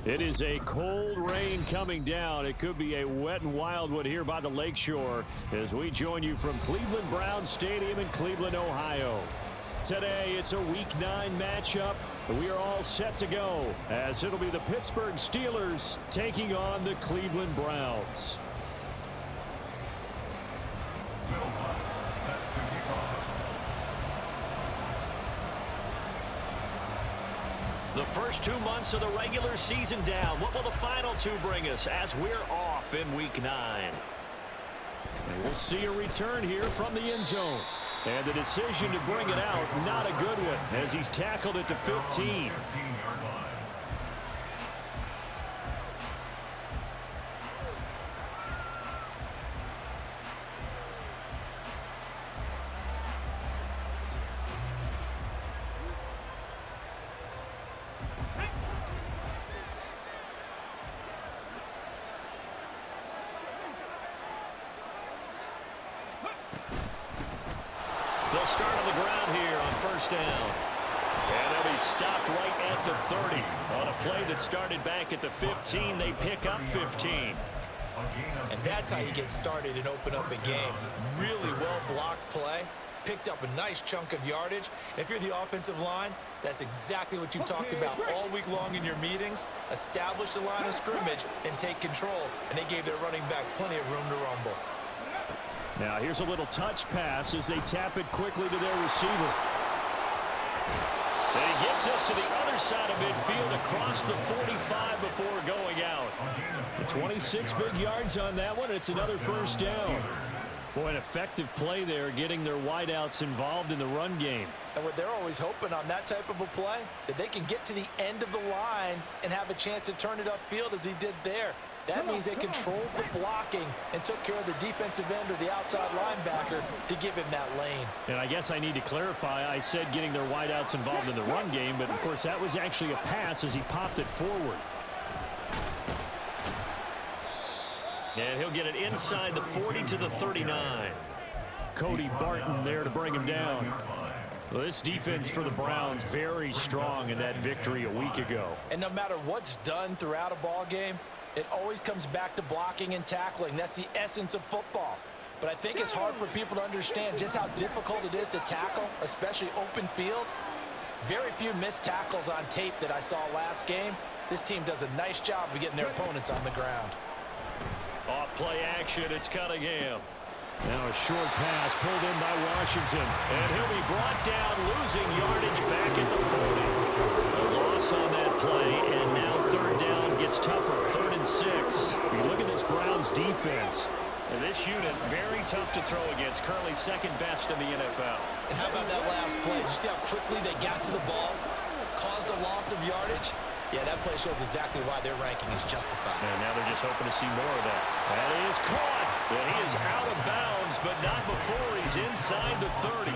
It is a cold rain coming down. It could be a wet and wild one here by the lakeshore as we join you from Cleveland Browns Stadium in Cleveland, Ohio. Today, it's a Week 9 matchup. We are all set to go as it'll be the Pittsburgh Steelers taking on the Cleveland Browns. The first 2 months of the regular season down. What will the final 2 bring us as we're off in Week 9? And we'll see a return here from the end zone. And the decision to bring it out, not a good one, as he's tackled at the 15. They'll start on the ground here on first down. And they'll be stopped right at the 30. On a play that started back at the 15, they pick up 15. And that's how you get started and open up a game. Really well-blocked play. Picked up a nice chunk of yardage. And if you're the offensive line, that's exactly what you've talked about all week long in your meetings. Establish the line of scrimmage and take control. And they gave their running back plenty of room to rumble. Now here's a little touch pass as they tap it quickly to their receiver. And he gets us to the other side of midfield across the 45 before going out. 26 big yards on that one. It's another first down. Boy, an effective play there, getting their wideouts involved in the run game. And what they're always hoping on that type of a play, that they can get to the end of the line and have a chance to turn it upfield as he did there. That means they controlled the blocking and took care of the defensive end or the outside linebacker to give him that lane. And I guess I need to clarify, I said getting their wideouts involved in the run game, but of course that was actually a pass as he popped it forward. And he'll get it inside the 40 to the 39. Cody Barton there to bring him down. Well, this defense for the Browns very strong in that victory a week ago. And no matter what's done throughout a ball game, it always comes back to blocking and tackling. That's the essence of football. But I think it's hard for people to understand just how difficult it is to tackle, especially open field. Very few missed tackles on tape that I saw last game. This team does a nice job of getting their opponents on the ground. Off play action, it's Cunningham. Now a short pass pulled in by Washington. And he'll be brought down, losing yardage back at the 40. A loss on that play, and now third down gets tougher. 3rd and 6. You look at this Browns defense. And this unit, very tough to throw against. Currently second best in the NFL. And how about that last play? Did you see how quickly they got to the ball? Caused a loss of yardage? Yeah, that play shows exactly why their ranking is justified. And now they're just hoping to see more of that. That is caught. And he is out of bounds, but not before he's inside the 30.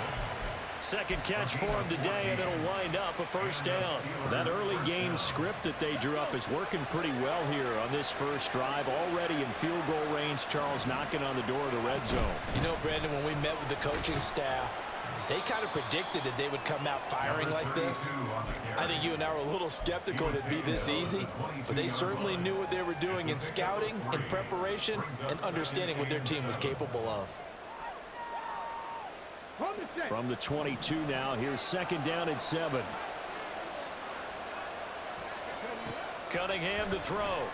Second catch for him today, and it'll wind up a first down. That early game script that they drew up is working pretty well here on this first drive. Already in field goal range, Charles knocking on the door of the red zone. You know, Brandon, when we met with the coaching staff, they kind of predicted that they would come out firing like this. I think you and I were a little skeptical that it'd be this easy, but they certainly knew what they were doing in scouting, in preparation, and understanding what their team was capable of. From the 22 now, here's second down and 7. Cunningham to throw.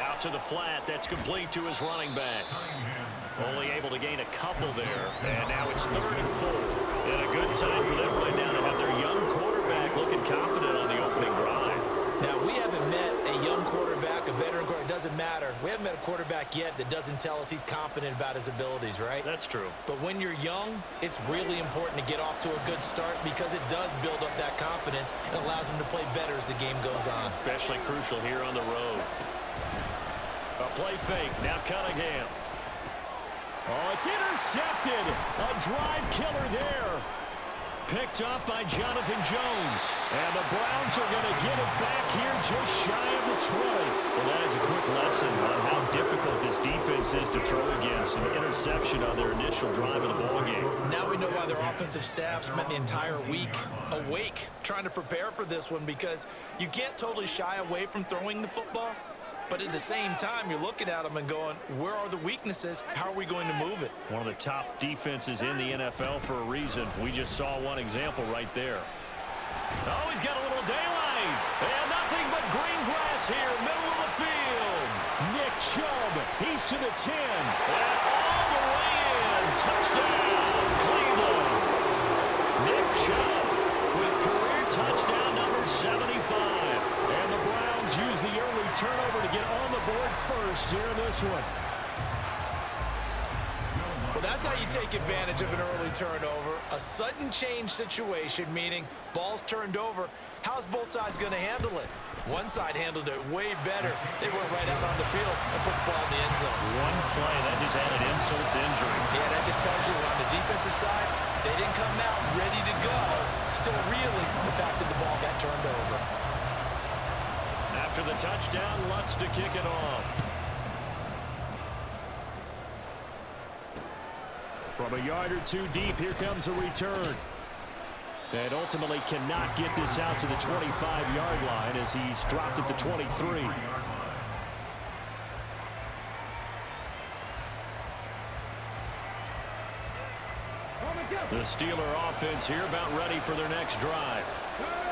Out to the flat, that's complete to his running back. Only able to gain a couple there, and now it's 3rd and 4. And a good sign for them right now to have their young quarterback looking confident on the opening drive. Now, we haven't met a young quarterback, a veteran quarterback, it doesn't matter. We haven't met a quarterback yet that doesn't tell us he's confident about his abilities, right? That's true. But when you're young, it's really important to get off to a good start because it does build up that confidence and allows him to play better as the game goes on. Especially crucial here on the road. A play fake, now Cunningham. Oh, it's intercepted. A drive killer there. Picked up by Jonathan Jones. And the Browns are going to get it back here just shy of the 20. Well, that is a quick lesson on how difficult this defense defenses to throw against. An interception on their initial drive of the ball game. Now we know why their offensive staff spent the entire week awake trying to prepare for this one, because you can't totally shy away from throwing the football, but at the same time, you're looking at them and going, where are the weaknesses? How are we going to move it? One of the top defenses in the NFL for a reason. We just saw one example right there. Oh, he's got a little daylight. And nothing but green grass here, middle of the field. Nick Chubb, he's to the 10. And all the way in. Touchdown, Cleveland. Nick Chubb with career touchdown number 75. And the Browns use the early turnover to get on the board first here in this one. Well, that's how you take advantage of an early turnover. A sudden change situation, meaning ball's turned over. How's both sides going to handle it? One side handled it way better. They went right out on the field and put the ball in the end zone. One play, that just added insult to injury. Yeah, that just tells you on the defensive side, they didn't come out ready to go, still reeling from the fact that the ball got turned over. After the touchdown, Lutz to kick it off. From a yard or two deep, here comes a return. And ultimately cannot get this out to the 25-yard line as he's dropped at the 23. The Steeler offense here about ready for their next drive.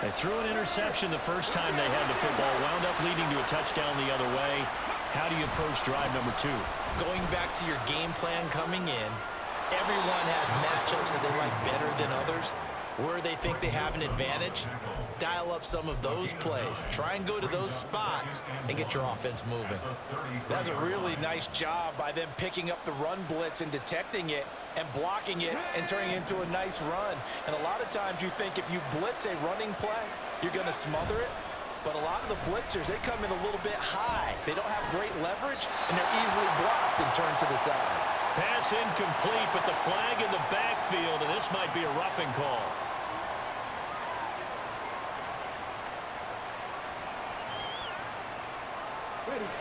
They threw an interception the first time they had the football, wound up leading to a touchdown the other way. How do you approach drive number 2? Going back to your game plan coming in, everyone has matchups that they like better than others. Where they think they have an advantage, dial up some of those plays. Try and go to those spots and get your offense moving. That's a really nice job by them picking up the run blitz and detecting it and blocking it and turning it into a nice run. And a lot of times you think if you blitz a running play, you're going to smother it. But a lot of the blitzers, they come in a little bit high. They don't have great leverage, and they're easily blocked and turned to the side. Pass incomplete, but the flag in the backfield, and this might be a roughing call.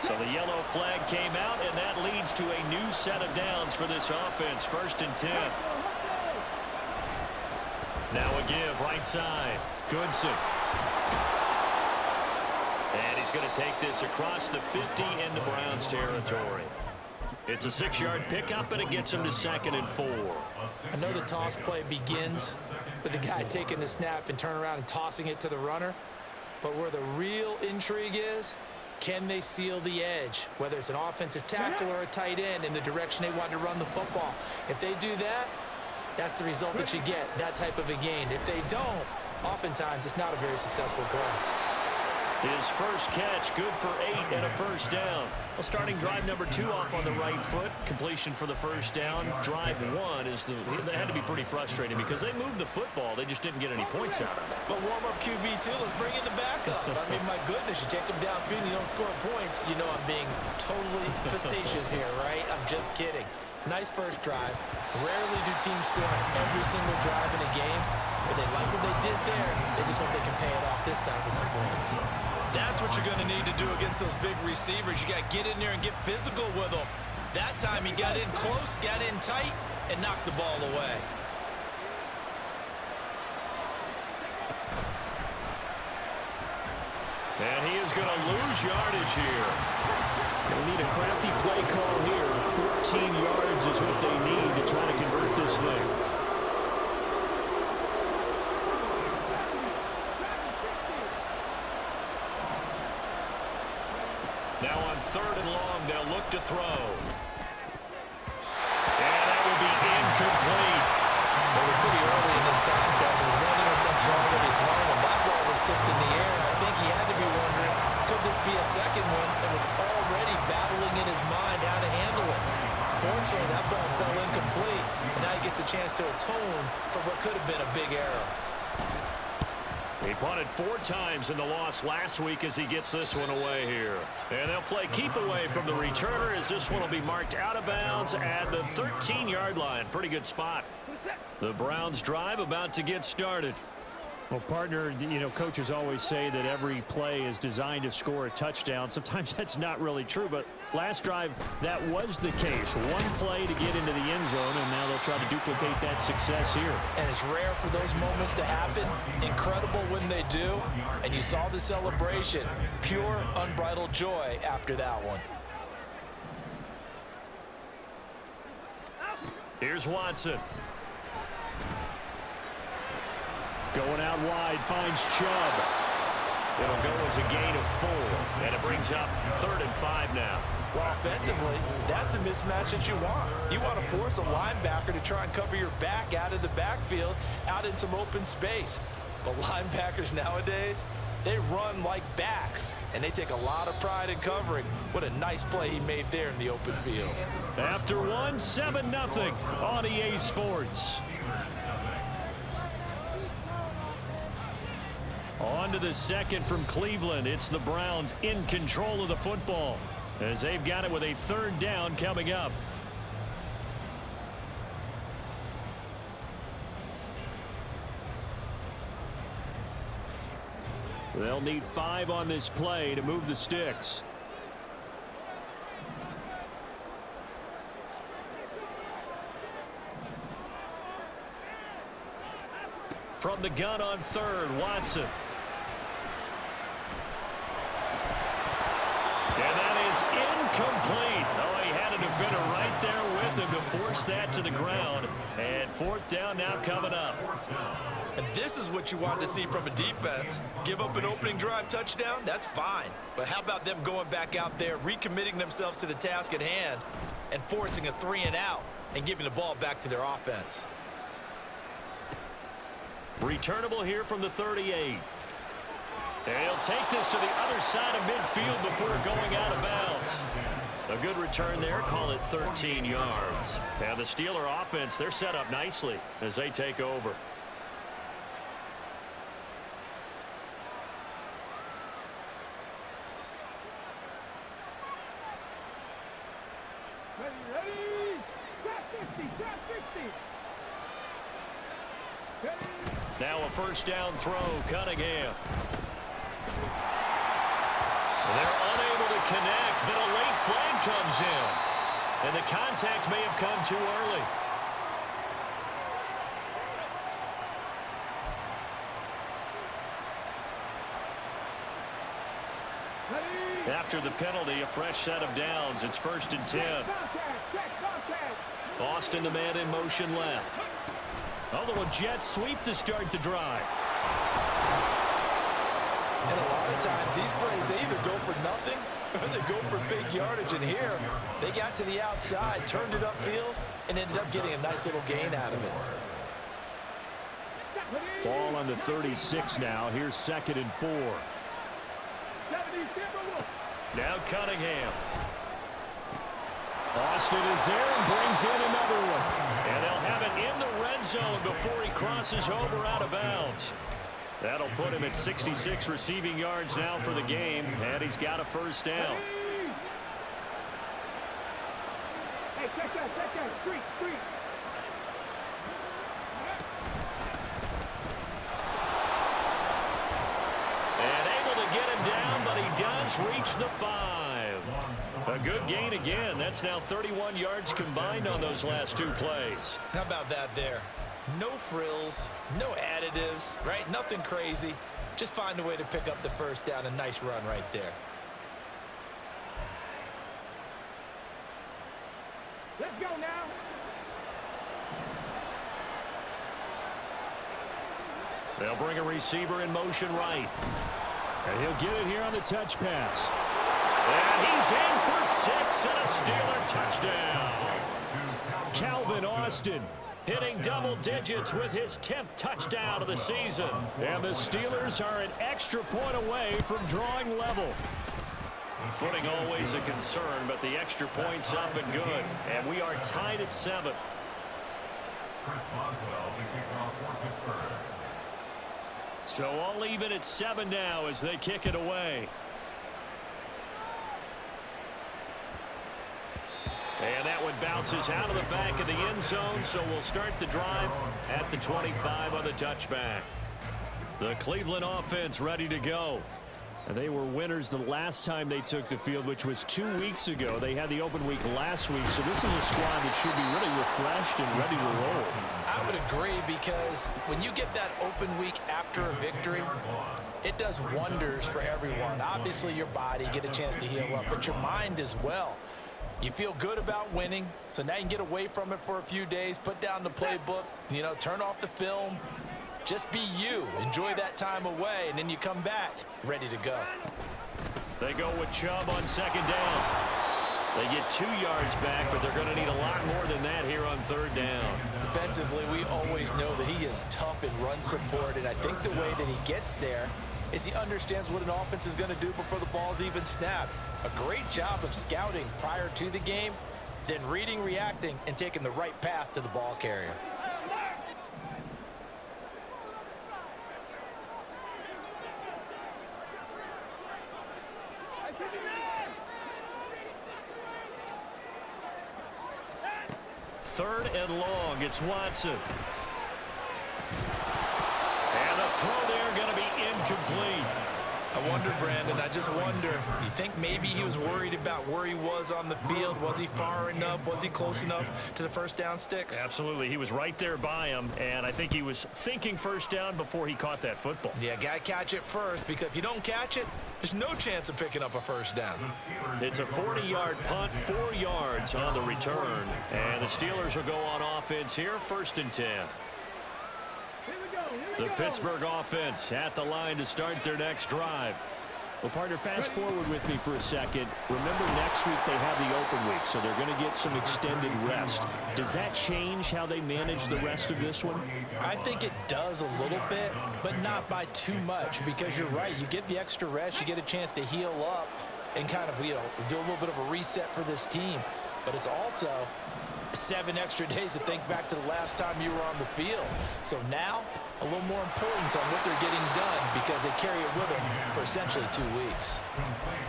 So the yellow flag came out, and that leads to a new set of downs for this offense. 1st and 10. Now a give right side. Goodson. And he's going to take this across the 50 into Browns territory. It's a 6-yard pickup, and it gets him to 2nd and 4. I know the toss play begins with the guy taking the snap and turning around and tossing it to the runner. But where the real intrigue is, can they seal the edge, whether it's an offensive tackle or a tight end, in the direction they want to run the football? If they do that, that's the result that you get, that type of a gain. If they don't, oftentimes it's not a very successful play. His first catch, good for 8 and a first down. Well, starting drive number 2 off on the right foot. Completion for the first down. Drive 1 is they had to be pretty frustrating because they moved the football. They just didn't get any points out of it. But warm-up QB2, let's bring in the backup. I mean, my goodness, you take them downfield and you don't score points. You know I'm being totally facetious here, right? I'm just kidding. Nice first drive. Rarely do teams score on every single drive in a game, but they like what they did there. They just hope they can pay it off this time with some points. That's what you're going to need to do against those big receivers. You got to get in there and get physical with them. That time he got in close, got in tight, and knocked the ball away. And he is going to lose yardage here. They need a crafty play call here. 14 yards is what they need to try to convert this thing. Now on 3rd and long, they'll look to throw. And that will be incomplete. They were pretty early in this contest, and with one interception already thrown, and that ball was tipped in the air. I think he had to be wondering, could this be a second one, and was already battling in his mind how to handle it. Fortunately, that ball fell incomplete, and now he gets a chance to atone for what could have been a big error. He punted 4 times in the loss last week as he gets this one away here. And they'll play keep away from the returner as this one will be marked out of bounds at the 13-yard line. Pretty good spot. The Browns drive about to get started. Well, partner, you know, coaches always say that every play is designed to score a touchdown. Sometimes that's not really true, but last drive, that was the case. One play to get into the end zone, and now they'll try to duplicate that success here. And it's rare for those moments to happen. Incredible when they do. And you saw the celebration. Pure, unbridled joy after that one. Here's Watson. Going out wide, finds Chubb. It'll go as a gain of 4, and it brings up 3rd and 5 now. Well, offensively, that's the mismatch that you want. You want to force a linebacker to try and cover your back out of the backfield, out in some open space. But linebackers nowadays, they run like backs, and they take a lot of pride in covering. What a nice play he made there in the open field. After one, 7-0 on EA Sports. On to the second from Cleveland. It's the Browns in control of the football as they've got it with a 3rd down coming up. They'll need 5 on this play to move the sticks. From the gun on 3rd, Watson. And that is incomplete. Oh, he had a defender right there with him to force that to the ground. And 4th down now coming up. And this is what you want to see from a defense. Give up an opening drive touchdown, that's fine. But how about them going back out there, recommitting themselves to the task at hand, and forcing a 3-and-out and giving the ball back to their offense. Returnable here from the 38. And he'll take this to the other side of midfield before going out of bounds. A good return there. Call it 13 yards. And the Steeler offense, they're set up nicely as they take over. Ready? Trap 50, trap 50. Now a 1st down throw, Cunningham. They're unable to connect, but a late flag comes in. And the contact may have come too early. After the penalty, a fresh set of downs. It's 1st and 10. Austin, the man in motion left. A little jet sweep to start the drive. And a lot of times, these plays, they either go for nothing or they go for big yardage. And here, they got to the outside, turned it upfield, and ended up getting a nice little gain out of it. Ball on the 36 now. Here's 2nd and 4. Now Cunningham. Austin is there and brings in another one. And they'll have it in the red zone before he crosses over out of bounds. That'll put him at 66 receiving yards now for the game, and he's got a 1st down. Hey, check that, street. And able to get him down, but he does reach the 5. A good gain again. That's now 31 yards combined on those last 2 plays. How about that there? No frills, no additives, right? Nothing crazy. Just find a way to pick up the 1st down. A nice run right there. Let's go now. They'll bring a receiver in motion right. And he'll get it here on the touch pass. And he's in for 6 and a Steeler touchdown. Calvin Austin hitting double digits with his 10th touchdown of the season. And the Steelers are an extra point away from drawing level. Footing always a concern, but the extra point's up and good. And we are tied at 7. So all even at 7 now as they kick it away. And that one bounces out of the back of the end zone, so we'll start the drive at the 25 on the touchback. The Cleveland offense ready to go. And they were winners the last time they took the field, which was 2 weeks ago. They had the open week last week, so this is a squad that should be really refreshed and ready to roll. I would agree, because when you get that open week after a victory, it does wonders for everyone. Obviously, your body, get a chance to heal up, but your mind as well. You feel good about winning, so now you can get away from it for a few days, put down the playbook, turn off the film. Just be you. Enjoy that time away, and then you come back ready to go. They go with Chubb on second down. They get 2 yards back, but they're going to need a lot more than that here on third down. Defensively, we always know that he is tough in run support, and I think the way that he gets there is he understands what an offense is going to do before the ball's even snapped. A great job of scouting prior to the game, then reading, reacting, and taking the right path to the ball carrier. Third and long, it's Watson. And the throw there going to be incomplete. I wonder, Brandon, I just wonder, you think maybe he was worried about where he was on the field? Was he far enough? Was he close enough to the first down sticks? Absolutely. He was right there by him, and I think he was thinking first down before he caught that football. Yeah, got to catch it first, because if you don't catch it, there's no chance of picking up a first down. It's a 40-yard punt, 4 yards on the return, and the Steelers will go on offense here, 1st and 10. The Pittsburgh offense at the line to start their next drive. Well, partner, fast forward with me for a second. Remember, next week they have the open week, so they're going to get some extended rest. Does that change how they manage the rest of this one? I think it does a little bit, but not by too much, because you're right. You get the extra rest, you get a chance to heal up and kind of, do a little bit of a reset for this team. But it's also 7 extra days to think back to the last time you were on the field. So now, a little more importance on what they're getting done, because they carry it with them for essentially 2 weeks.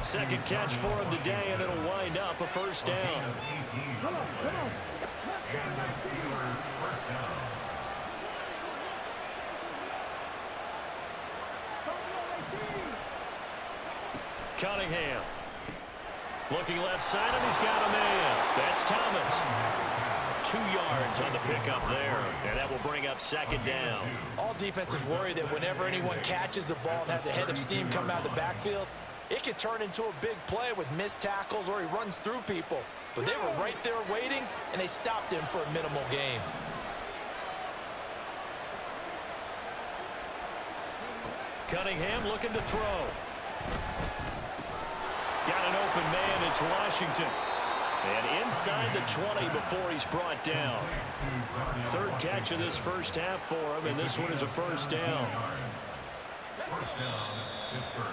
Second catch for him today, and it'll wind up a first down. Come on. Cunningham. Looking left side, and he's got a man. That's Thomas. 2 yards on the pickup there, and that will bring up second down. All defenses worry that whenever anyone catches the ball and has a head of steam come out of the backfield, it could turn into a big play with missed tackles or he runs through people. But they were right there waiting, and they stopped him for a minimal gain. Cunningham looking to throw. Got an open man, it's Washington. And inside the 20 before he's brought down. Third catch of this first half for him, and this one is a first down. First down, Pittsburgh.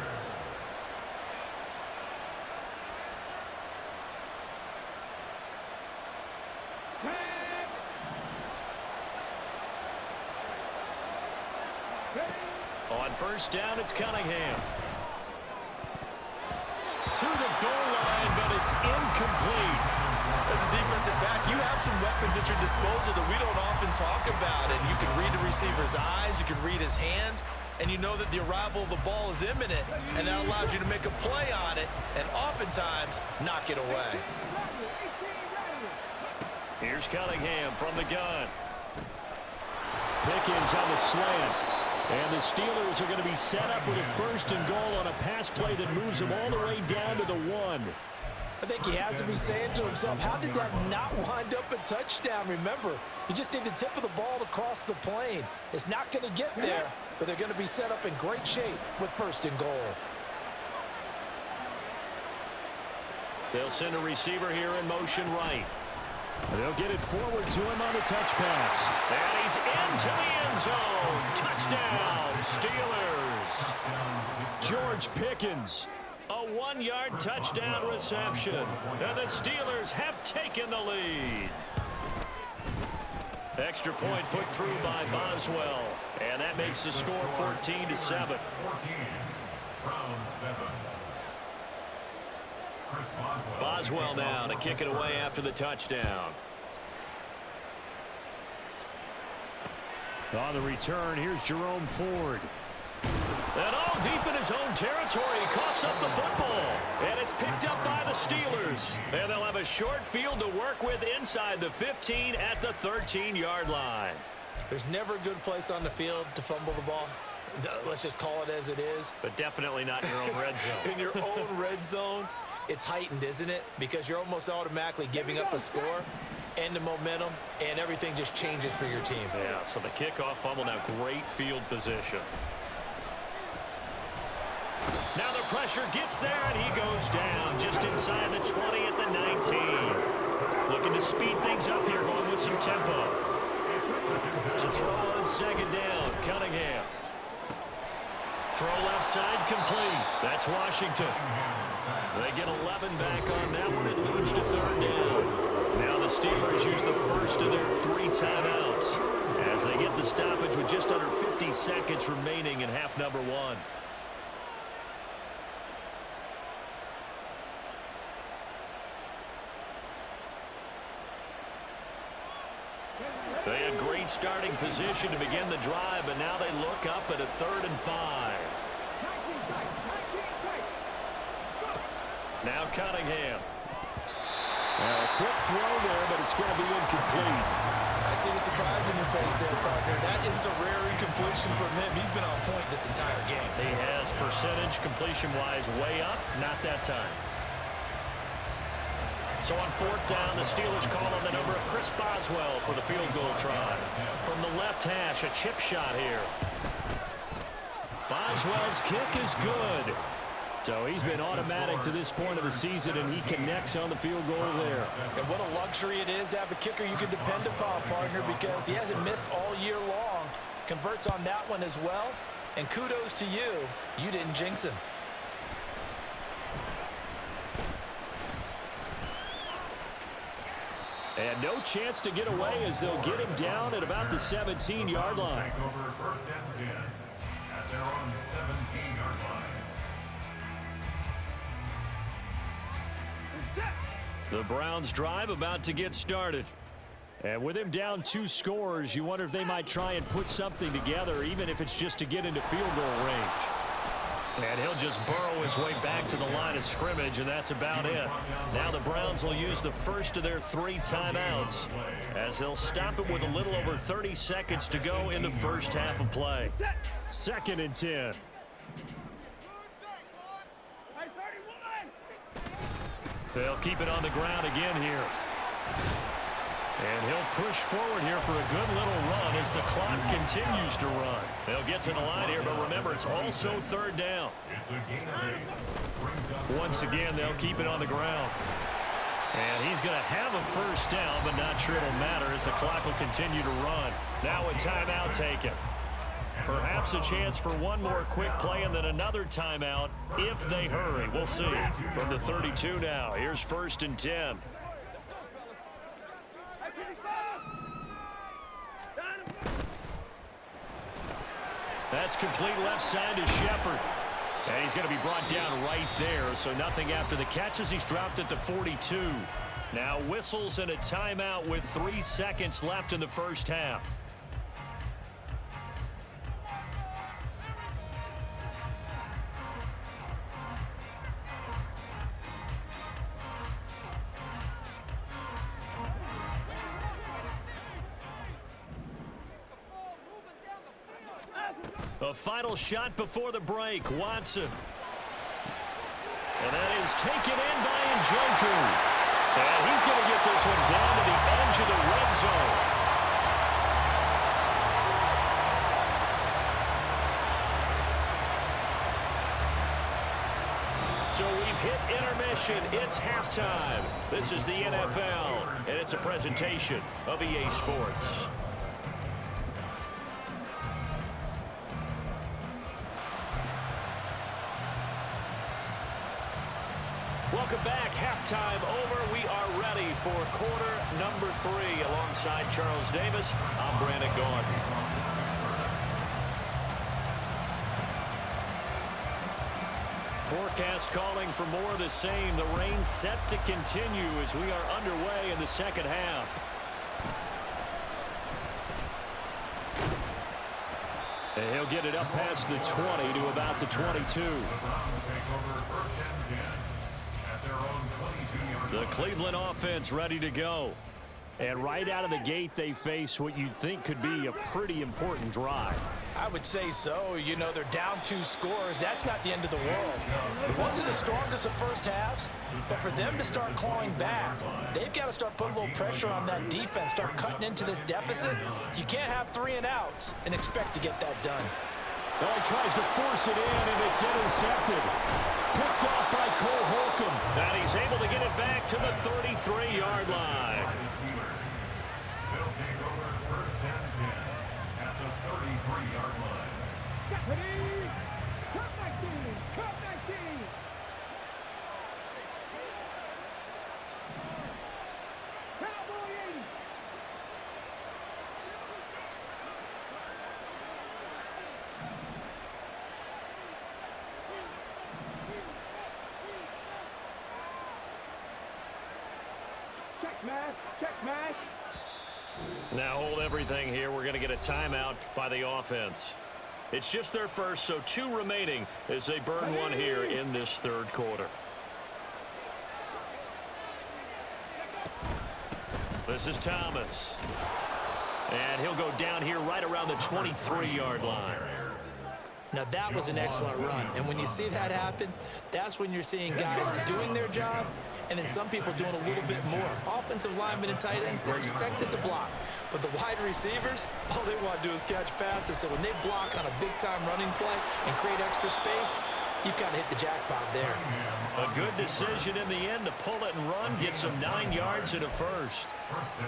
On first down, it's Cunningham. To the goal line, but it's incomplete. As a defensive back, you have some weapons at your disposal that we don't often talk about. And you can read the receiver's eyes, you can read his hands, and you know that the arrival of the ball is imminent, and that allows you to make a play on it and oftentimes knock it away. Here's Cunningham from the gun. Pickens on the slant. And the Steelers are going to be set up with a first and goal on a pass play that moves them all the way down to the 1. I think he has to be saying to himself, how did that not wind up a touchdown? Remember, you just need the tip of the ball to cross the plane. It's not going to get there, but they're going to be set up in great shape with first and goal. They'll send a receiver here in motion right. They'll get it forward to him on the touch pass. And he's into the end zone. Touchdown, Steelers. George Pickens, a 1-yard touchdown reception. And the Steelers have taken the lead. Extra point put through by Boswell. And that makes the score 14-7. 14, Browns 7. Boswell now to kick it away after the touchdown. On the return, here's Jerome Ford. And all deep in his own territory, he coughs up the football. And it's picked up by the Steelers. And they'll have a short field to work with inside the 15 at the 13-yard line. There's never a good place on the field to fumble the ball. Let's just call it as it is. But definitely not in your own red zone. In your own red zone, it's heightened, isn't it? Because you're almost automatically giving up a score and the momentum, and everything just changes for your team. Yeah, so the kickoff fumble, now great field position. Now the pressure gets there, and he goes down just inside the 20 at the 19. Looking to speed things up here, going with some tempo. To throw on second down, Cunningham. Throw left side complete. That's Washington. They get 11 back on that one. It leads to third down. Now the Steelers use the first of their 3 timeouts as they get the stoppage with just under 50 seconds remaining in half number 1. They had great starting position to begin the drive, but now they look up at a 3rd and 5. Now Cunningham. A quick throw there, but it's going to be incomplete. I see the surprise in your face there, partner. That is a rare incompletion from him. He's been on point this entire game. He has percentage completion-wise way up, not that time. So on 4th down, the Steelers call on the number of Chris Boswell for the field goal try. From the left hash, a chip shot here. Boswell's kick is good. So he's been automatic to this point of the season, and he connects on the field goal there. And what a luxury it is to have a kicker you can depend upon, partner, because he hasn't missed all year long. Converts on that one as well. And kudos to you. You didn't jinx him. And no chance to get away as they'll get him down at about the 17-yard line. Take over 1st and 10 at their own 17-yard line. The Browns drive about to get started. And with him down 2 scores, you wonder if they might try and put something together, even if it's just to get into field goal range. And he'll just burrow his way back to the line of scrimmage, and that's about it. Now the Browns will use the first of their 3 timeouts as they'll stop it with a little over 30 seconds to go in the first half of play. 2nd and 10. They'll keep it on the ground again here. And he'll push forward here for a good little run as the clock continues to run. They'll get to the line here, but remember, it's also 3rd down. Once again, they'll keep it on the ground. And he's going to have a first down, but not sure it'll matter as the clock will continue to run. Now a timeout taken. Perhaps a chance for one more quick play and then another timeout if they hurry. We'll see. From the 32 now, here's 1st and 10. That's complete left side to Shepard. And he's going to be brought down right there, so nothing after the catch as he's dropped at the 42. Now whistles and a timeout with 3 seconds left in the first half. A final shot before the break, Watson. And that is taken in by Njoku. And he's going to get this one down to the edge of the red zone. So we've hit intermission. It's halftime. This is the NFL, and it's a presentation of EA Sports. Welcome back. Halftime over. We are ready for quarter number 3. Alongside Charles Davis, I'm Brandon Gordon. Forecast calling for more of the same. The rain set to continue as we are underway in the second half. And he'll get it up past the 20 to about the 22. The Browns take over first and 10 at their own 22-yard The line. Cleveland offense ready to go. And right out of the gate, they face what you'd think could be a pretty important drive. I would say so. You know, they're down 2 scores. That's not the end of the world. It wasn't the strongest of first halves, but for them to start clawing back, they've got to start putting a little pressure on that defense, start cutting into this deficit. You can't have 3 and outs and expect to get that done. Well, he tries to force it in, and it's intercepted. Picked off by Cole Holcomb. And he's able to get it back to the 33-yard line. They'll take over first and 10 at the 33-yard line. Ready? Cut 19. Cut 19. Cowboy 80. Check match. Check match. Now hold everything here. We're going to get a timeout by the offense. It's just their first, so 2 remaining as they burn one here in this third quarter. This is Thomas. And he'll go down here right around the 23-yard line. Now, that was an excellent run. And when you see that happen, that's when you're seeing guys doing their job and then some people doing a little bit more. Offensive linemen and tight ends, they're expected to block. But the wide receivers, all they want to do is catch passes. So when they block on a big-time running play and create extra space, you've got to hit the jackpot there. A good decision in the end to pull it and run, get some 9 yards and a first.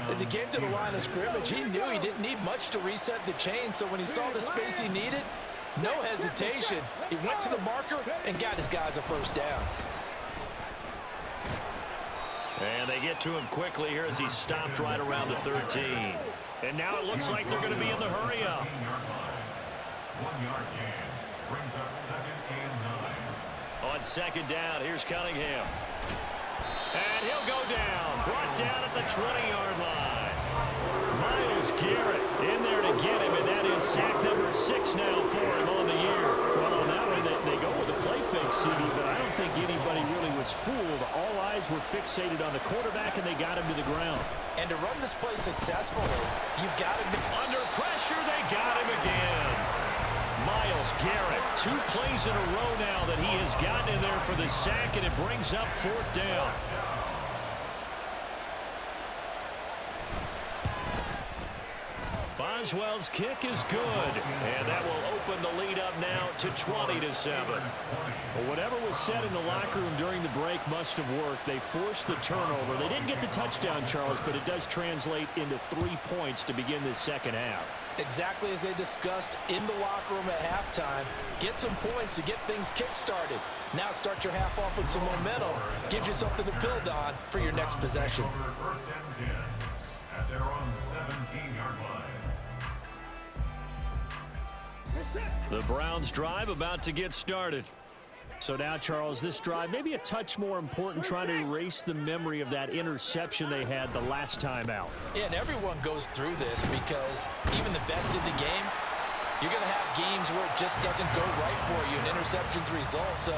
As he came to the line of scrimmage, he knew he didn't need much to reset the chain. So when he saw the space he needed, no hesitation. He went to the marker and got his guys a first down. And they get to him quickly here as he stopped right around the 13. And now it looks like they're going to be in the hurry-up. 1-yard gain brings up 2nd and 9. On second down, here's Cunningham. And he'll go down. Brought down at the 20-yard line. Myles Garrett in there to get him, and that is sack number 6 now for him on the year. Well, on that one, they go with a play fake, CD, but I don't think anybody really was fooled. All eyes were fixated on the quarterback, and they got him to the ground. And to run this play successfully, you've got to be Under pressure, they got him again. Myles Garrett, 2 plays in a row now that he has gotten in there for the sack, and it brings up 4th down. Boswell's kick is good, and that will open the lead up now to 20-7. Well, whatever was said in the locker room during the break must have worked. They forced the turnover. They didn't get the touchdown, Charles, but it does translate into 3 points to begin this second half. exactly as they discussed in the locker room at halftime. Get some points to get things kick-started. Now start your half off with some momentum. Gives you something to build on for your next possession. First and 10 at their own 17-yard line. The Browns drive about to get started. So now, Charles, this drive maybe a touch more important, trying to erase the memory of that interception they had the last time out. Yeah, and everyone goes through this because even the best in the game, you're going to have games where it just doesn't go right for you and interceptions result. So,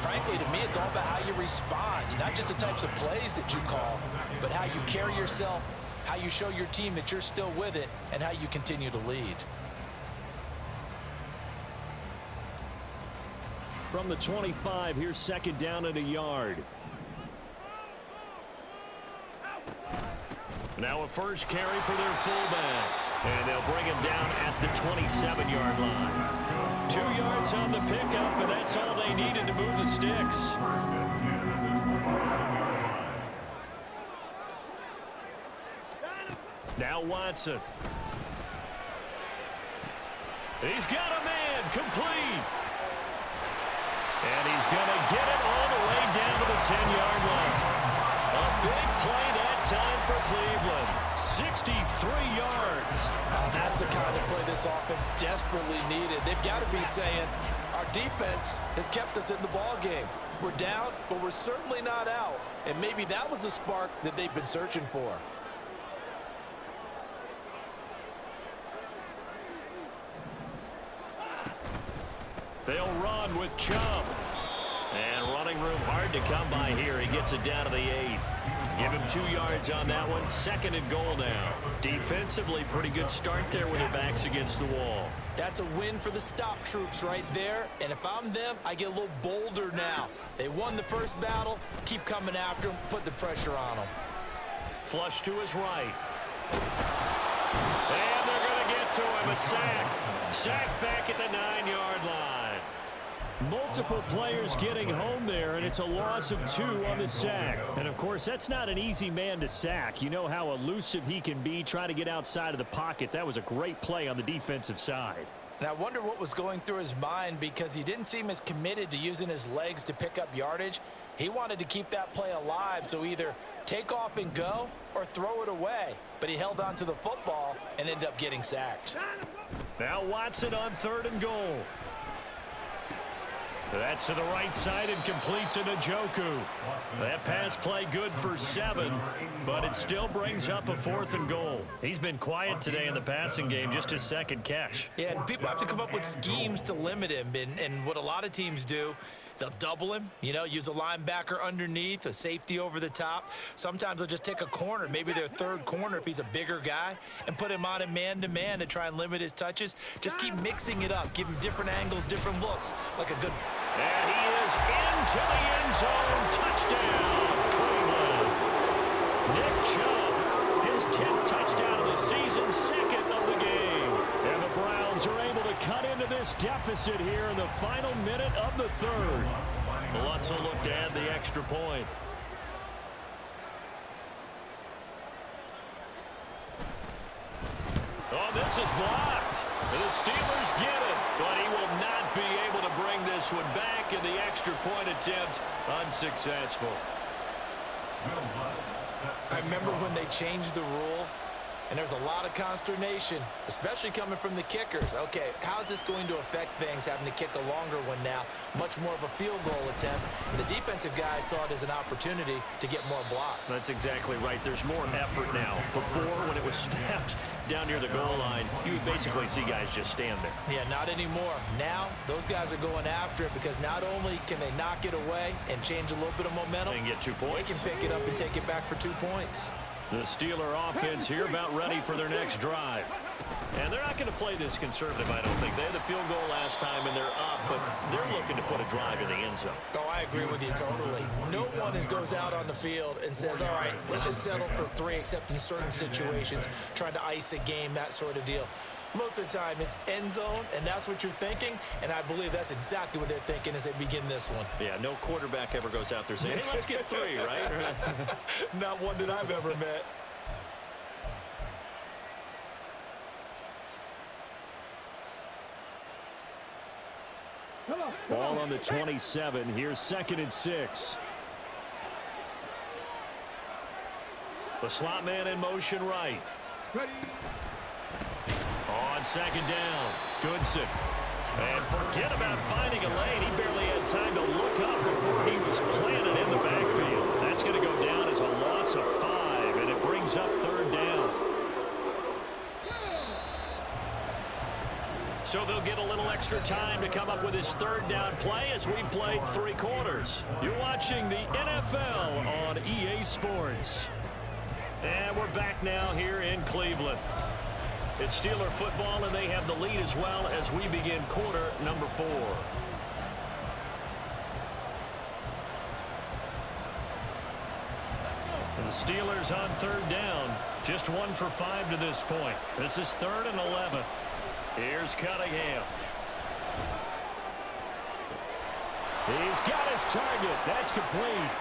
frankly, to me, it's all about how you respond, not just the types of plays that you call, but how you carry yourself, how you show your team that you're still with it, and how you continue to lead. From the 25, here's second down at a yard. Now a first carry for their fullback. And they'll bring him down at the 27-yard line. 2 yards on the pickup, and that's all they needed to move the sticks. First and 10 at the 27-yard line. Now Watson. He's got a man complete. And he's going to get it all the way down to the 10-yard line. A big play that time for Cleveland. 63 yards. That's the kind of play this offense desperately needed. They've got to be saying, our defense has kept us in the ball game. We're down, but we're certainly not out. And maybe that was the spark that they've been searching for. They'll run with Chubb. And running room hard to come by here. He gets it down to the 8. Give him 2 yards on that one. 2nd and goal now. Defensively, pretty good start there with their backs against the wall. That's a win for the stop troops right there. And if I'm them, I get a little bolder now. They won the first battle. Keep coming after them. Put the pressure on them. Flush to his right. And they're going to get to him. A sack. Sack back at the 9-yard line. Multiple players getting home there, and it's a loss of 2 on the sack. And, of course, that's not an easy man to sack. You know how elusive he can be, trying to get outside of the pocket. That was a great play on the defensive side. And I wonder what was going through his mind, because he didn't seem as committed to using his legs to pick up yardage. He wanted to keep that play alive, so either take off and go or throw it away. But he held on to the football and ended up getting sacked. Now Watson on 3rd and goal. That's to the right side and complete to Njoku. That pass play good for 7, but it still brings up a 4th and goal. He's been quiet today in the passing game, just his 2nd catch. Yeah, and people have to come up with schemes to limit him, and what a lot of teams do, they'll double him, use a linebacker underneath, a safety over the top. Sometimes they'll just take a corner, maybe their 3rd corner if he's a bigger guy, and put him on a man-to-man to try and limit his touches. Just keep mixing it up, give him different angles, different looks, like a good... And he is into the end zone. Touchdown, Cleveland. Nick Chubb, his 10th touchdown of the season, 2nd of the game. And the Browns are able to cut into this deficit here in the final minute of the 3rd. Lutz will look to add the extra point. Oh, this is blocked. The Steelers get it, but he will not be able to bring this one back, and the extra point attempt unsuccessful. I remember when they changed the rule, and there's a lot of consternation, especially coming from the kickers. Okay, how's this going to affect things, having to kick a longer one now, much more of a field goal attempt? And the defensive guys saw it as an opportunity to get more block. That's exactly right. There's more effort now. Before, when it was snapped down near the goal line, you would basically see guys just stand there. Yeah, not anymore. Now, those guys are going after it, because not only can they knock it away and change a little bit of momentum, And get 2 points. they can pick it up and take it back for 2 points. The Steeler offense here about ready for their next drive. And they're not going to play this conservative, I don't think. They had the field goal last time, and they're up, but they're looking to put a drive in the end zone. Oh, I agree with you totally. No one goes out on the field and says, all right, let's just settle for 3, except in certain situations, trying to ice a game, that sort of deal. Most of the time, it's end zone, and that's what you're thinking, and I believe that's exactly what they're thinking as they begin this one. Yeah, no quarterback ever goes out there saying, hey, let's get 3, right? Not one that I've ever met. Ball on the 27. Here's 2nd and 6. The slot man in motion right. Ready. On 2nd down, Goodson. And forget about finding a lane. He barely had time to look up before he was planted in the backfield. That's going to go down as a loss of 5, and it brings up 3rd down. So they'll get a little extra time to come up with his 3rd down play as we've played 3 quarters. You're watching the NFL on EA Sports. And we're back now here in Cleveland. It's Steeler football, and they have the lead as well as we begin quarter number 4. And the Steelers on 3rd down. Just 1 for 5 to this point. This is 3rd and 11. Here's Cunningham. He's got his target. That's complete.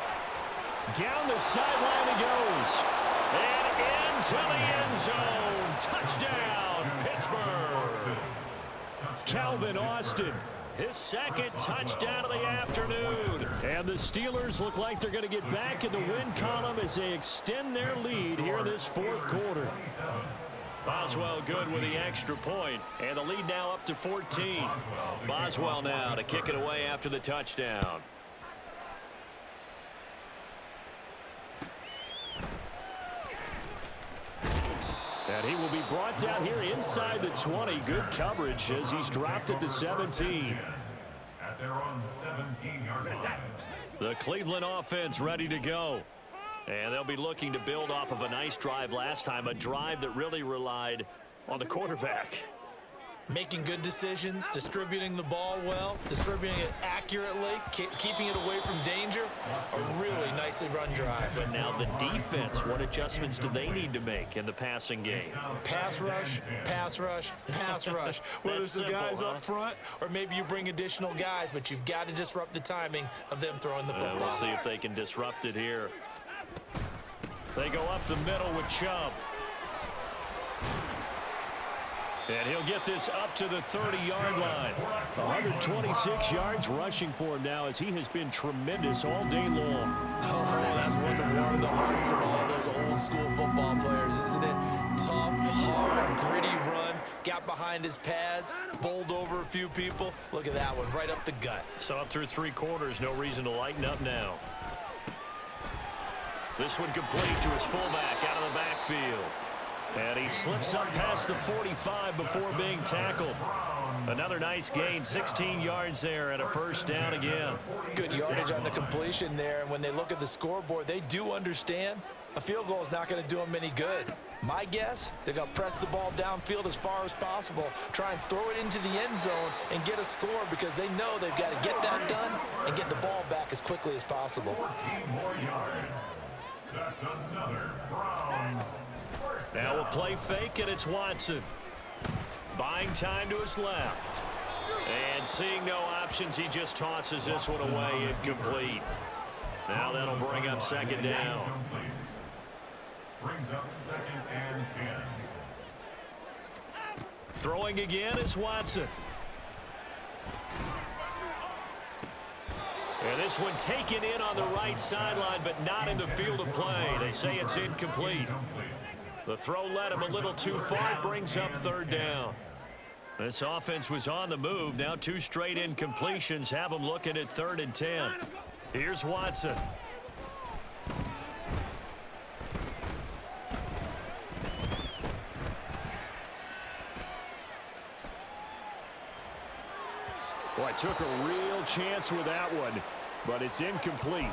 Down the sideline he goes. And into the end zone. Touchdown, Pittsburgh. Calvin Austin. His 2nd touchdown of the afternoon. And the Steelers look like they're going to get back in the win column as they extend their lead here in this 4th quarter. Boswell good with the extra point, and the lead now up to 14. Boswell now to kick it away after the touchdown. And he will be brought down here inside the 20. Good coverage as he's dropped at the 17. their own 17-yard line. The Cleveland offense ready to go. And they'll be looking to build off of a nice drive last time, a drive that really relied on the quarterback. Making good decisions, distributing the ball well, distributing it accurately, keeping it away from danger. A really nicely run drive. But now the defense, what adjustments do they need to make in the passing game? Pass rush, pass rush, pass rush. Whether it's the guys up front or maybe you bring additional guys, but you've got to disrupt the timing of them throwing the football. We'll see if they can disrupt it here. They go up the middle with Chubb. And he'll get this up to the 30-yard line. 126 yards rushing for him now as he has been tremendous all day long. Oh, that's one to warm the hearts of all those old-school football players, isn't it? Tough, hard, gritty run. Got behind his pads, bowled over a few people. Look at that one, right up the gut. So up through 3 quarters, no reason to lighten up now. This one complete to his fullback out of the backfield. And he slips up past the 45 before being tackled. Another nice gain, 16 yards there and a first down again. Good yardage on the completion there. And when they look at the scoreboard, they do understand a field goal is not going to do them any good. My guess, they're going to press the ball downfield as far as possible, try and throw it into the end zone and get a score because they know they've got to get that done and get the ball back as quickly as possible. 14 more yards. That's another Browns. Now a play fake, and it's Watson. Buying time to his left. And seeing no options, he just tosses this one away, incomplete. Now that'll bring up second down. Brings up 2nd and 10. Throwing again is Watson. And this one taken in on the right sideline, but not in the field of play. They say it's incomplete. The throw led him a little too far, brings up 3rd down. This offense was on the move. Now 2 straight incompletions have them looking at 3rd and 10. Here's Watson. Boy, took a real chance with that one, but it's incomplete.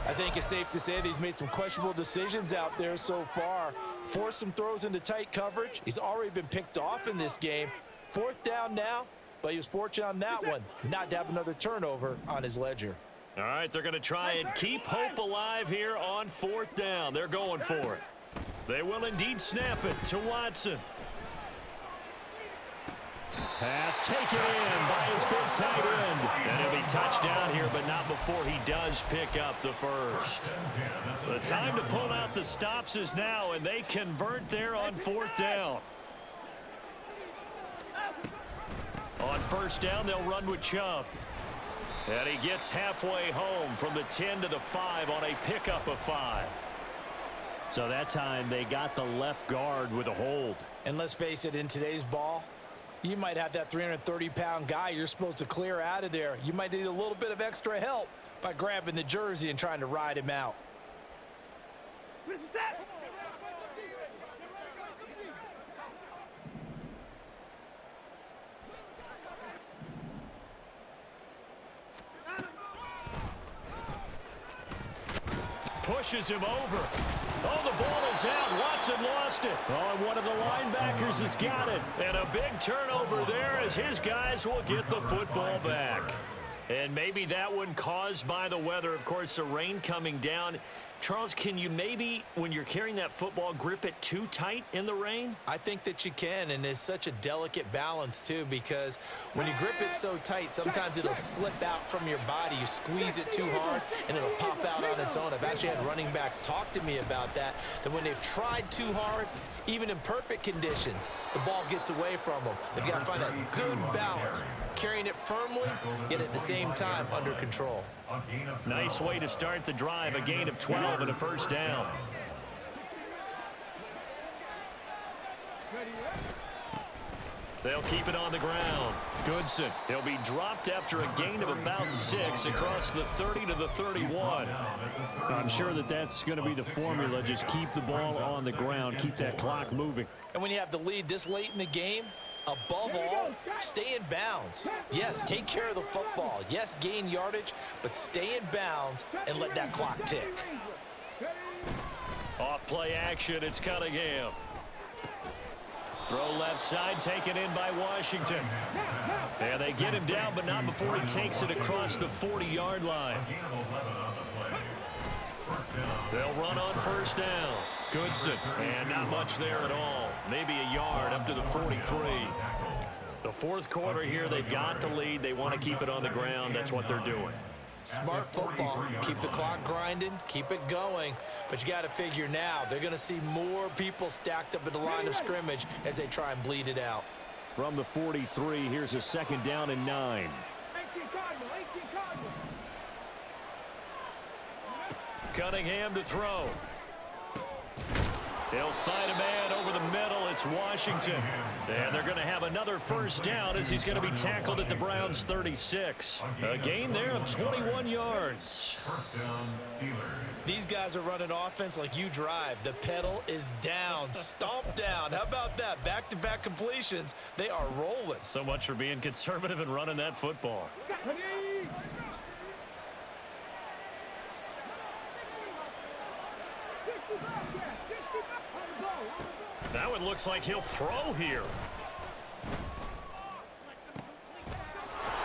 I think it's safe to say that he's made some questionable decisions out there so far. Forced some throws into tight coverage. He's already been picked off in this game. 4th down now, but he was fortunate on that one not to have another turnover on his ledger. All right, they're going to try and keep hope alive here on 4th down. They're going for it. They will indeed snap it to Watson. Pass taken in by his big tight end. And he'll be touchdown here, but not before he does pick up the first. The time to pull out the stops is now, and they convert there on 4th down. On 1st down, they'll run with Chubb. And he gets halfway home from the 10 to the 5 on a pickup of 5. So that time they got the left guard with a hold. And let's face it, in today's ball, you might have that 330-pound guy you're supposed to clear out of there. You might need a little bit of extra help by grabbing the jersey and trying to ride him out. Pushes him over. Oh, the ball is out. Watson lost it. Oh, and one of the linebackers has got it. And a big turnover there as his guys will get the football back. And maybe that one caused by the weather. Of course, the rain coming down. Charles, can you maybe, when you're carrying that football, grip it too tight in the rain? I think that you can, and it's such a delicate balance, too, because when you grip it so tight, sometimes it'll slip out from your body. You squeeze it too hard, and it'll pop out on its own. I've actually had running backs talk to me about that when they've tried too hard, even in perfect conditions, the ball gets away from them. They've got to find that good balance, carrying it firmly, yet at the same time under control. Nice way to start the drive, a gain of 12 and a first down. They'll keep it on the ground. Goodson, he'll be dropped after a gain of about 6 across the 30 to the 31. I'm sure that that's going to be the formula. Just keep the ball on the ground, keep that clock moving. And when you have the lead this late in the game, Above all, stay in bounds. Yes, take care of the football. Yes, gain yardage, but stay in bounds and let that clock tick. Off play action, it's Cunningham. Throw left side, taken in by Washington. And they get him down, but not before he takes it across the 40-yard line. They'll run on first down. Goodson, and not much there at all. Maybe a yard up to the 43. The fourth quarter here, they've got the lead. They want to keep it on the ground. That's what they're doing. Smart football. Keep the clock grinding, keep it going. But you got to figure now, they're going to see more people stacked up at the line of scrimmage as they try and bleed it out. From the 43, here's a second down and 9. Cunningham to throw. They'll find a man over the middle. It's Washington. And they're going to have another first down as he's going to be tackled at the Browns' 36. A gain there of 21 yards. First down, Steelers. These guys are running offense like you drive. The pedal is down, stomp down. How about that? Back-to-back completions. They are rolling. So much for being conservative and running that football. That one looks like he'll throw here.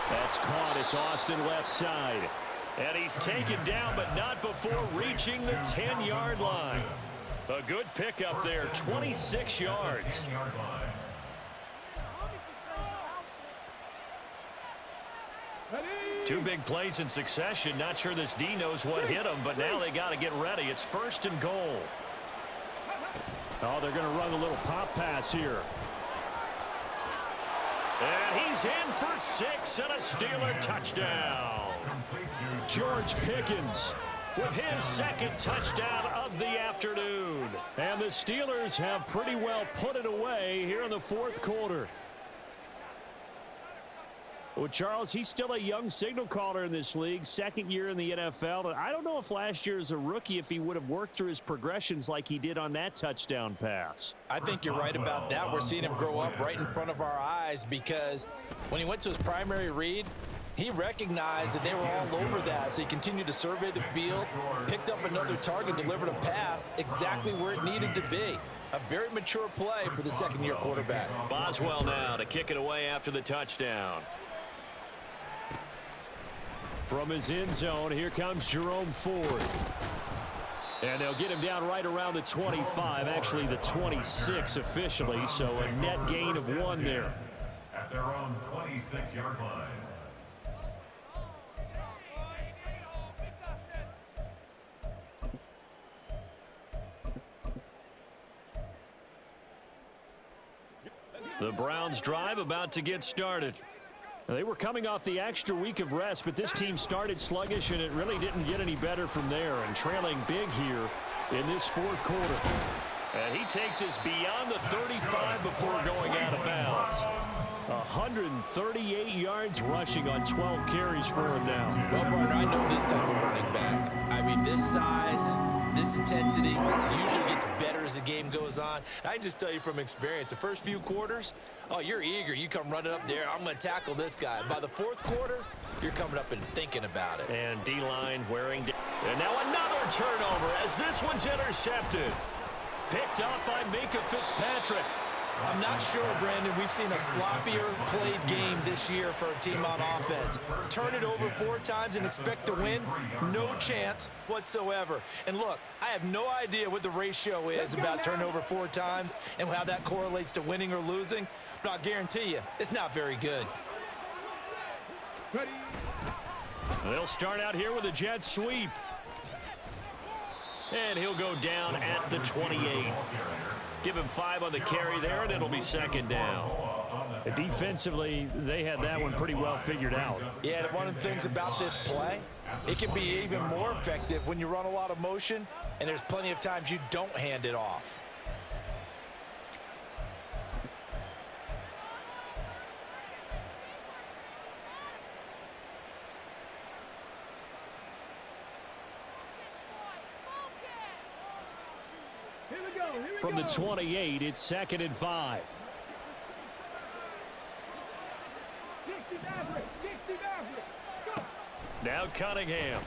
That's caught. It's Austin left side. And he's taken down, but not before reaching the 10-yard line. A good pickup there, 26 yards. 10-yard line. Two big plays in succession. Not sure this D knows what hit him, but now they got to get ready. It's first and goal. Oh, they're going to run a little pop pass here. And he's in for 6 and a Steeler touchdown. George Pickens With his second touchdown of the afternoon. And the Steelers have pretty well put it away here in the fourth quarter. Well, Charles, he's still a young signal caller in this league, second year in the NFL. I don't know if last year as a rookie, if he would have worked through his progressions like he did on that touchdown pass. I think you're right about that. We're seeing him grow up right in front of our eyes because when he went to his primary read, he recognized that they were all over that. So he continued to survey the field, picked up another target, delivered a pass exactly where it needed to be. A very mature play for the second-year quarterback. Boswell now to kick it away after the touchdown. From his end zone, here comes Jerome Ford. And they'll get him down right around the 25, actually the 26 officially, so a net gain of 1 there. At their own 26-yard line. The Browns drive about to get started. They were coming off the extra week of rest, but this team started sluggish, and it really didn't get any better from there. And trailing big here in this fourth quarter. And he takes us beyond the 35 before going out of bounds. 138 yards rushing on 12 carries for him now. Well, partner, I know this type of running back. I mean, this size, this intensity usually gets better as the game goes on. I can just tell you from experience, the first few quarters, oh, you're eager. You come running up there, I'm going to tackle this guy. By the fourth quarter, you're coming up and thinking about it. And D-line wearing down. And now another turnover as this one's intercepted. Picked up by Minkah Fitzpatrick. I'm not sure, Brandon, we've seen a sloppier played game this year for a team on offense. Turn it over 4 times and expect to win? No chance whatsoever. And look, I have no idea what the ratio is about turning over 4 times and how that correlates to winning or losing, but I'll guarantee you, it's not very good. They'll start out here with a jet sweep. And he'll go down at the 28. Give him 5 on the carry there, and it'll be second down. Defensively, they had that one pretty well figured out. Yeah, and one of the things about this play, it can be even more effective when you run a lot of motion, and there's plenty of times you don't hand it off. From the 28, it's 2nd and 5. 60 Maverick. 60 Maverick. Go. Now Cunningham.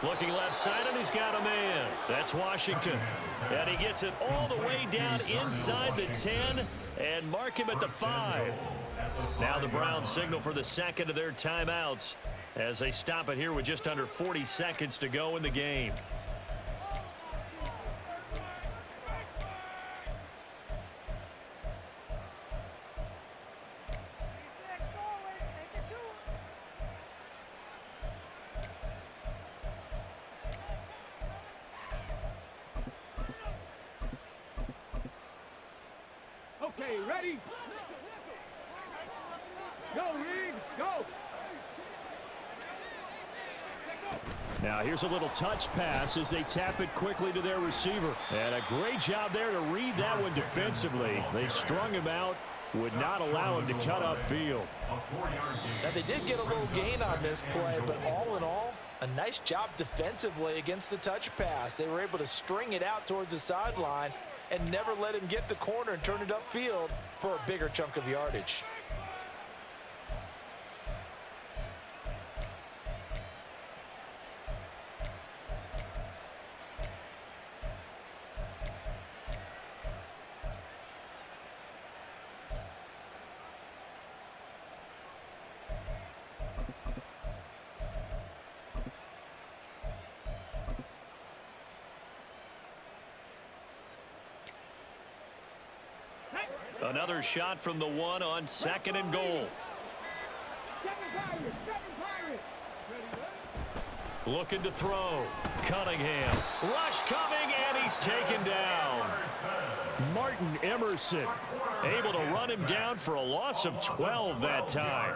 Looking left side, and he's got a man. That's Washington. And he gets it all the way down inside the 10 and mark him at the 5. Now the Browns signal for the second of their timeouts as they stop it here with just under 40 seconds to go in the game. Okay, ready? Go, Reed, go! Now here's a little touch pass as they tap it quickly to their receiver. And a great job there to read that one defensively. They strung him out, would not allow him to cut upfield. Now, they did get a little gain on this play, but all in all, a nice job defensively against the touch pass. They were able to string it out towards the sideline and never let him get the corner and turn it upfield for a bigger chunk of yardage. Another shot from the 1 on 2nd and goal. 7 Pirates, 7 Pirates! Looking to throw. Cunningham. Rush coming, and he's taken down. Martin Emerson able to run him down for a loss of 12 that time.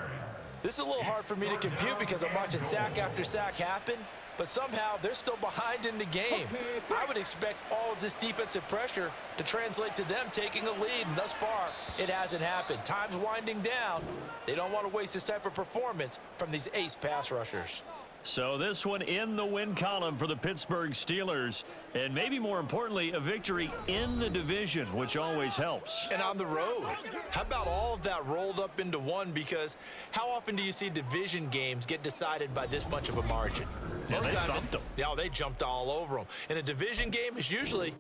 This is a little hard for me to compute because I'm watching sack after sack happen, but somehow they're still behind in the game. I would expect all of this defensive pressure to translate to them taking a lead, and thus far, it hasn't happened. Time's winding down. They don't want to waste this type of performance from these ace pass rushers. So this one in the win column for the Pittsburgh Steelers, and maybe more importantly, a victory in the division, which always helps. And on the road, how about all of that rolled up into one? Because how often do you see division games get decided by this much of a margin? Yeah, Most they time thumped them. Yeah, they jumped all over them. In a division game, it's usually